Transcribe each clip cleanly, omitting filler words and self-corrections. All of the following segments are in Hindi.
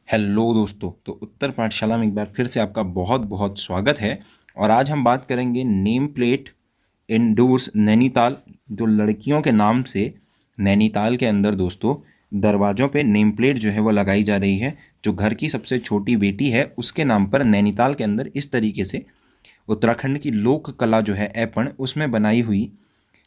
हेलो दोस्तों, तो उत्तर पाठशाला में एक बार फिर से आपका बहुत बहुत स्वागत है। और आज हम बात करेंगे नेम प्लेट इंडोर्स नैनीताल। जो लड़कियों के नाम से नैनीताल के अंदर दोस्तों दरवाज़ों पे नेम प्लेट जो है वो लगाई जा रही है। जो घर की सबसे छोटी बेटी है उसके नाम पर नैनीताल के अंदर इस तरीके से उत्तराखंड की लोक कला जो है ऐपण उसमें बनाई हुई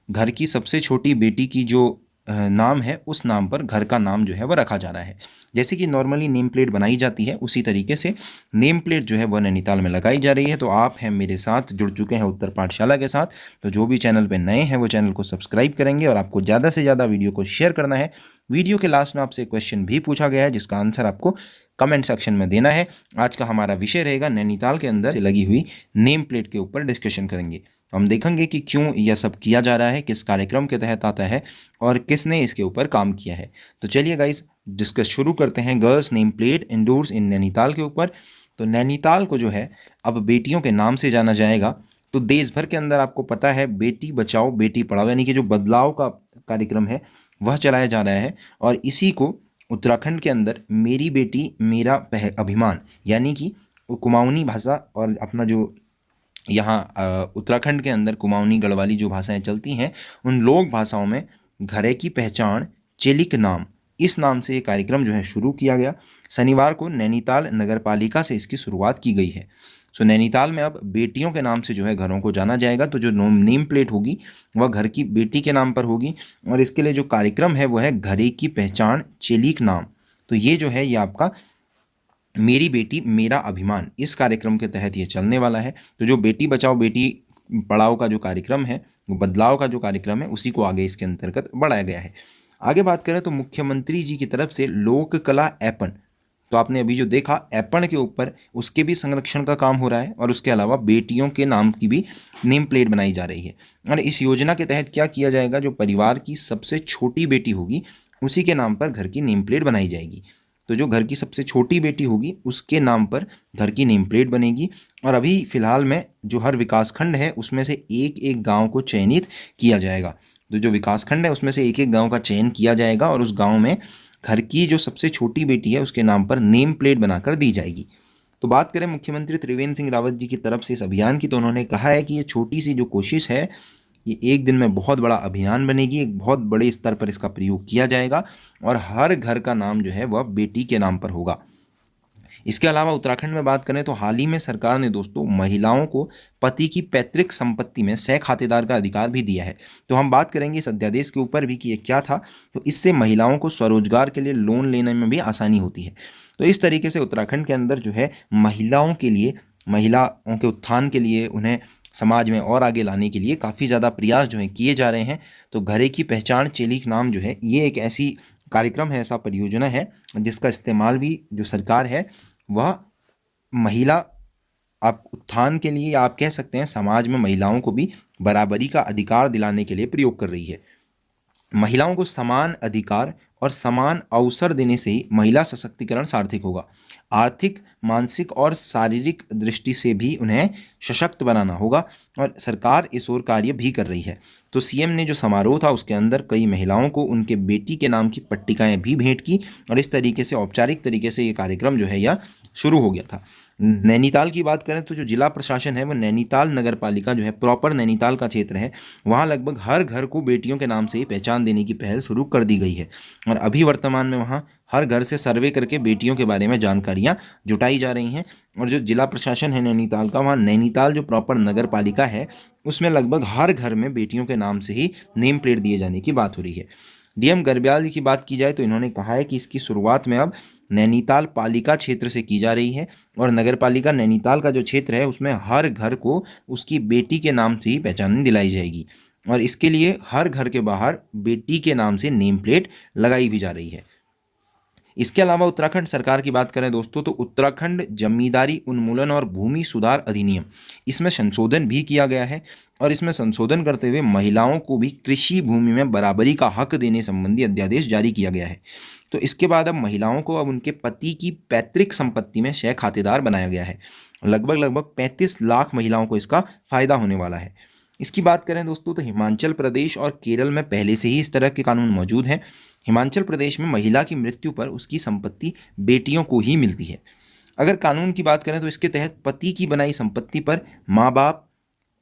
घर की सबसे छोटी बेटी की जो नाम है उस नाम पर घर का नाम जो है वह रखा जा रहा है। जैसे कि नॉर्मली नेम प्लेट बनाई जाती है उसी तरीके से नेम प्लेट जो है वह नैनीताल में लगाई जा रही है। तो आप हैं मेरे साथ जुड़ चुके हैं उत्तर पाठशाला के साथ। तो जो भी चैनल पे नए हैं वो चैनल को सब्सक्राइब करेंगे और आपको ज़्यादा से ज़्यादा वीडियो को शेयर करना है। वीडियो के लास्ट में आपसे क्वेश्चन भी पूछा गया है जिसका आंसर आपको कमेंट सेक्शन में देना है। आज का हमारा विषय रहेगा नैनीताल के अंदर से लगी हुई नेम प्लेट के ऊपर डिस्कशन करेंगे। हम देखेंगे कि क्यों यह सब किया जा रहा है, किस कार्यक्रम के तहत आता है और किसने इसके ऊपर काम किया है। तो चलिए गाइस डिस्कस शुरू करते हैं गर्ल्स नेम प्लेट इंडोर्स इन नैनीताल के ऊपर। तो नैनीताल को जो है अब बेटियों के नाम से जाना जाएगा। तो देश भर के अंदर आपको पता है बेटी बचाओ बेटी पढ़ाओ यानी कि जो बदलाव का कार्यक्रम है वह चलाया जा रहा है। और इसी को उत्तराखंड के अंदर मेरी बेटी मेरा अभिमान यानी कि कुमाऊनी भाषा और अपना जो यहाँ उत्तराखंड के अंदर कुमाऊनी गढ़वाली जो भाषाएं चलती हैं उन लोक भाषाओं में घरे की पहचान चेलिक नाम इस नाम से ये कार्यक्रम जो है शुरू किया गया। शनिवार को नैनीताल नगर पालिका से इसकी शुरुआत की गई है। सो नैनीताल में अब बेटियों के नाम से जो है घरों को जाना जाएगा। तो जो नेम प्लेट होगी वह घर की बेटी के नाम पर होगी और इसके लिए जो कार्यक्रम है वह है घरे की पहचान चेलिक नाम। तो ये जो है ये आपका मेरी बेटी मेरा अभिमान इस कार्यक्रम के तहत ये चलने वाला है। तो जो बेटी बचाओ बेटी पढ़ाओ का जो कार्यक्रम है वो बदलाव का जो कार्यक्रम है उसी को आगे इसके अंतर्गत बढ़ाया गया है। आगे बात करें तो मुख्यमंत्री जी की तरफ से लोक कला ऐपण, तो आपने अभी जो देखा ऐपण के ऊपर उसके भी संरक्षण का काम हो रहा है और उसके अलावा बेटियों के नाम की भी नेम प्लेट बनाई जा रही है। और इस योजना के तहत क्या किया जाएगा, जो परिवार की सबसे छोटी बेटी होगी उसी के नाम पर घर की नेम प्लेट बनाई जाएगी। तो जो घर की सबसे छोटी बेटी होगी उसके नाम पर घर की नेम प्लेट बनेगी। और अभी फ़िलहाल में जो हर विकासखंड है उसमें से एक एक गांव को चयनित किया जाएगा। तो जो विकासखंड है उसमें से एक एक गांव का चयन किया जाएगा और उस गांव में घर की जो सबसे छोटी बेटी है उसके नाम पर नेम प्लेट बनाकर दी जाएगी। तो बात करें मुख्यमंत्री त्रिवेंद्र सिंह रावत जी की तरफ से इस अभियान की, तो उन्होंने कहा है कि ये छोटी सी जो कोशिश है ये एक दिन में बहुत बड़ा अभियान बनेगी, एक बहुत बड़े स्तर पर इसका प्रयोग किया जाएगा और हर घर का नाम जो है वह बेटी के नाम पर होगा। इसके अलावा उत्तराखंड में बात करें तो हाल ही में सरकार ने दोस्तों महिलाओं को पति की पैतृक संपत्ति में सह खातेदार का अधिकार भी दिया है। तो हम बात करेंगे इस अध्यादेश के ऊपर भी कि ये क्या था। तो इससे महिलाओं को स्वरोजगार के लिए लोन लेने में भी आसानी होती है। तो इस तरीके से उत्तराखंड के अंदर जो है महिलाओं के लिए, महिलाओं के उत्थान के लिए, उन्हें समाज में और आगे लाने के लिए काफ़ी ज़्यादा प्रयास जो है किए जा रहे हैं। तो घरे की पहचान चेलिक नाम जो है ये एक ऐसी कार्यक्रम है, ऐसा परियोजना है जिसका इस्तेमाल भी जो सरकार है वह महिला आप उत्थान के लिए, आप कह सकते हैं समाज में महिलाओं को भी बराबरी का अधिकार दिलाने के लिए प्रयोग कर रही है। महिलाओं को समान अधिकार और समान अवसर देने से ही महिला सशक्तिकरण सार्थक होगा। आर्थिक, मानसिक और शारीरिक दृष्टि से भी उन्हें सशक्त बनाना होगा और सरकार इस ओर कार्य भी कर रही है। तो सीएम ने जो समारोह था उसके अंदर कई महिलाओं को उनके बेटी के नाम की पट्टिकाएं भी भेंट की और इस तरीके से औपचारिक तरीके से ये कार्यक्रम जो है यह शुरू हो गया था। नैनीताल की बात करें तो जो जिला प्रशासन है वो नैनीताल नगर पालिका जो है प्रॉपर नैनीताल का क्षेत्र है, वहाँ लगभग हर घर को बेटियों के नाम से ही पहचान देने की पहल शुरू कर दी गई है। और अभी वर्तमान में वहाँ हर घर से सर्वे करके बेटियों के बारे में जानकारियाँ जुटाई जा रही हैं। और जो जिला प्रशासन है नैनीताल का, वहाँ नैनीताल जो प्रॉपर नगर पालिका है उसमें लगभग हर घर में बेटियों के नाम से ही नेम प्लेट दिए जाने की बात हो रही है। डीएम गर्ब्याल जी की बात की जाए तो इन्होंने कहा है कि इसकी शुरुआत में अब नैनीताल पालिका क्षेत्र से की जा रही है और नगर पालिका नैनीताल का जो क्षेत्र है उसमें हर घर को उसकी बेटी के नाम से ही पहचान दिलाई जाएगी और इसके लिए हर घर के बाहर बेटी के नाम से नेम प्लेट लगाई भी जा रही है। इसके अलावा उत्तराखंड सरकार की बात करें दोस्तों तो उत्तराखंड जमींदारी उन्मूलन और भूमि सुधार अधिनियम, इसमें संशोधन भी किया गया है और इसमें संशोधन करते हुए महिलाओं को भी कृषि भूमि में बराबरी का हक देने संबंधी अध्यादेश जारी किया गया है। तो इसके बाद अब महिलाओं को अब उनके पति की पैतृक संपत्ति में सह खातेदार बनाया गया है। लगभग 35 लाख महिलाओं को इसका फायदा होने वाला है। इसकी बात करें दोस्तों तो हिमाचल प्रदेश और केरल में पहले से ही इस तरह के कानून मौजूद हैं। हिमाचल प्रदेश में महिला की मृत्यु पर उसकी संपत्ति बेटियों को ही मिलती है। अगर कानून की बात करें तो इसके तहत पति की बनाई संपत्ति पर माँ बाप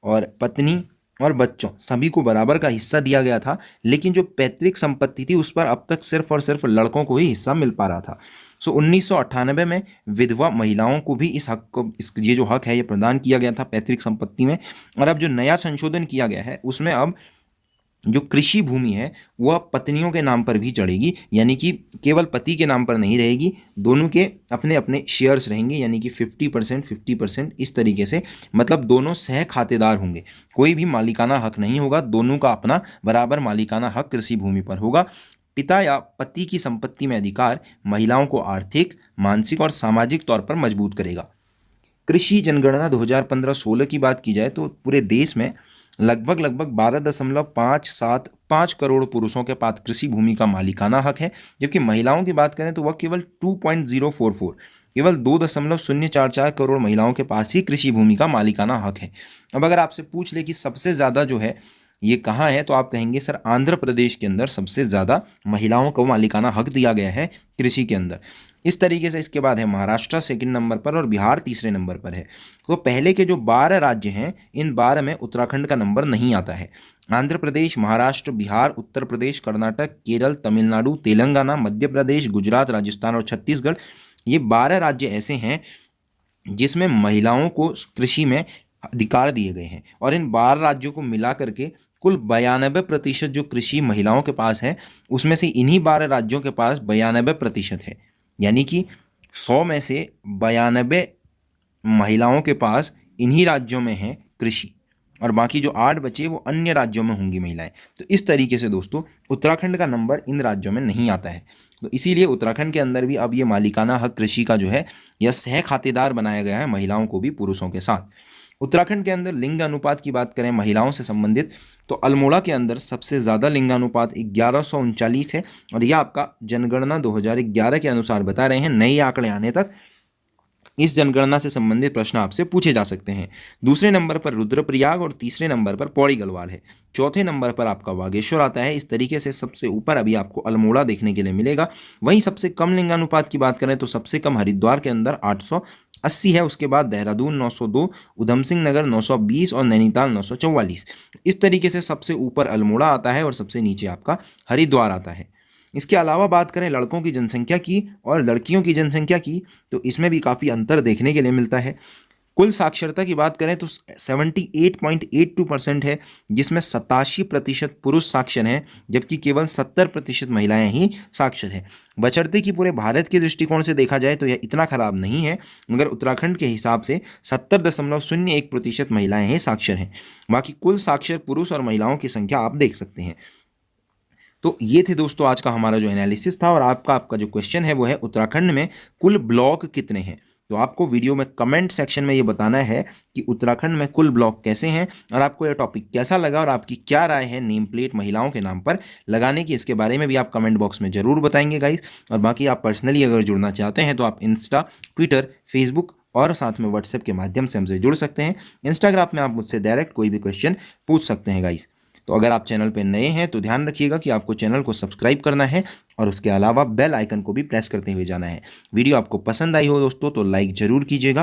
और पत्नी और बच्चों सभी को बराबर का हिस्सा दिया गया था, लेकिन जो पैतृक संपत्ति थी उस पर अब तक सिर्फ और सिर्फ लड़कों को ही हिस्सा मिल पा रहा था। 1998 में विधवा महिलाओं को भी इस हक को ये जो हक है ये प्रदान किया गया था पैतृक संपत्ति में। और अब जो नया संशोधन किया गया है उसमें अब जो कृषि भूमि है वह पत्नियों के नाम पर भी चढ़ेगी, यानी कि केवल पति के नाम पर नहीं रहेगी, दोनों के अपने अपने शेयर्स रहेंगे, यानी कि 50% इस तरीके से, मतलब दोनों सह खातेदार होंगे। कोई भी मालिकाना हक नहीं होगा, दोनों का अपना बराबर मालिकाना हक कृषि भूमि पर होगा। पिता या पति की संपत्ति में अधिकार महिलाओं को आर्थिक, मानसिक और सामाजिक तौर पर मजबूत करेगा। कृषि जनगणना 2015-16 की बात की जाए तो पूरे देश में लगभग 12.575 करोड़ पुरुषों के पास कृषि भूमि का मालिकाना हक है, जबकि महिलाओं की बात करें तो वह केवल 2.044 केवल 2.044 करोड़ महिलाओं के पास ही कृषि भूमि का मालिकाना हक है। अब अगर आपसे पूछ ले कि सबसे ज़्यादा जो है ये कहाँ है, तो आप कहेंगे सर आंध्र प्रदेश के अंदर सबसे ज़्यादा महिलाओं को मालिकाना हक दिया गया है कृषि के अंदर। इस तरीके से इसके बाद है महाराष्ट्र सेकंड नंबर पर और बिहार तीसरे नंबर पर है। तो पहले के जो 12 राज्य हैं इन 12 में उत्तराखंड का नंबर नहीं आता है। आंध्र प्रदेश, महाराष्ट्र, बिहार, उत्तर प्रदेश, कर्नाटक, केरल, तमिलनाडु, तेलंगाना, मध्य प्रदेश, गुजरात, राजस्थान और छत्तीसगढ़, ये 12 राज्य ऐसे हैं जिसमें महिलाओं को कृषि में अधिकार दिए गए हैं। और इन 12 राज्यों को मिला करके कुल 92% जो कृषि महिलाओं के पास है उसमें से इन्हीं 12 राज्यों के पास 92% है, यानी कि 100 में से 92 महिलाओं के पास इन्हीं राज्यों में है कृषि, और बाकी जो 8 बचे वो अन्य राज्यों में होंगी महिलाएं। तो इस तरीके से दोस्तों उत्तराखंड का नंबर इन राज्यों में नहीं आता है। तो इसीलिए उत्तराखंड के अंदर भी अब ये मालिकाना हक कृषि का जो है यह सह खातेदार बनाया गया है, महिलाओं को भी पुरुषों के साथ। उत्तराखंड के अंदर लिंग अनुपात की बात करें महिलाओं से संबंधित तो अल्मोड़ा के अंदर सबसे ज़्यादा लिंगानुपात 1139 है, और यह आपका जनगणना 2011 के अनुसार बता रहे हैं। नए आंकड़े आने तक इस जनगणना से संबंधित प्रश्न आपसे पूछे जा सकते हैं। दूसरे नंबर पर रुद्रप्रयाग और तीसरे नंबर पर पौड़ी गढ़वाल है। चौथे नंबर पर आपका बागेश्वर आता है। इस तरीके से सबसे ऊपर अभी आपको अल्मोड़ा देखने के लिए मिलेगा। वहीं सबसे कम लिंगानुपात की बात करें तो सबसे कम हरिद्वार के अंदर 880 है। उसके बाद देहरादून 902, उधम सिंह नगर 920 और नैनीताल 944। इस तरीके से सबसे ऊपर अल्मोड़ा आता है और सबसे नीचे आपका हरिद्वार आता है। इसके अलावा बात करें लड़कों की जनसंख्या की और लड़कियों की जनसंख्या की तो इसमें भी काफ़ी अंतर देखने के लिए मिलता है। कुल साक्षरता की बात करें तो 78.82% है, जिसमें 87% पुरुष साक्षर हैं, जबकि केवल 70% महिलाएं ही साक्षर हैं। बशर्ते कि पूरे भारत के दृष्टिकोण से देखा जाए तो यह इतना खराब नहीं है, मगर उत्तराखंड के हिसाब से 70.01% महिलाएं ही साक्षर हैं। बाकी कुल साक्षर पुरुष और महिलाओं की संख्या आप देख सकते हैं। तो ये थे दोस्तों आज का हमारा जो एनालिसिस था, और आपका जो क्वेश्चन है वो है उत्तराखंड में कुल ब्लॉक कितने हैं। तो आपको वीडियो में कमेंट सेक्शन में ये बताना है कि उत्तराखंड में कुल ब्लॉक कैसे हैं, और आपको यह टॉपिक कैसा लगा और आपकी क्या राय है नेम प्लेट महिलाओं के नाम पर लगाने की। इसके बारे में भी आप कमेंट बॉक्स में ज़रूर बताएंगे गाइस। और बाकी आप पर्सनली अगर जुड़ना चाहते हैं तो आप इंस्टा, ट्विटर, फेसबुक और साथ में व्हाट्सएप के माध्यम से हमसे जुड़ सकते हैं। इंस्टाग्राम में आप मुझसे डायरेक्ट कोई भी क्वेश्चन पूछ सकते हैं गाइस। तो अगर आप चैनल पर नए हैं तो ध्यान रखिएगा कि आपको चैनल को सब्सक्राइब करना है और उसके अलावा बेल आइकन को भी प्रेस करते हुए जाना है। वीडियो आपको पसंद आई हो दोस्तों तो लाइक ज़रूर कीजिएगा।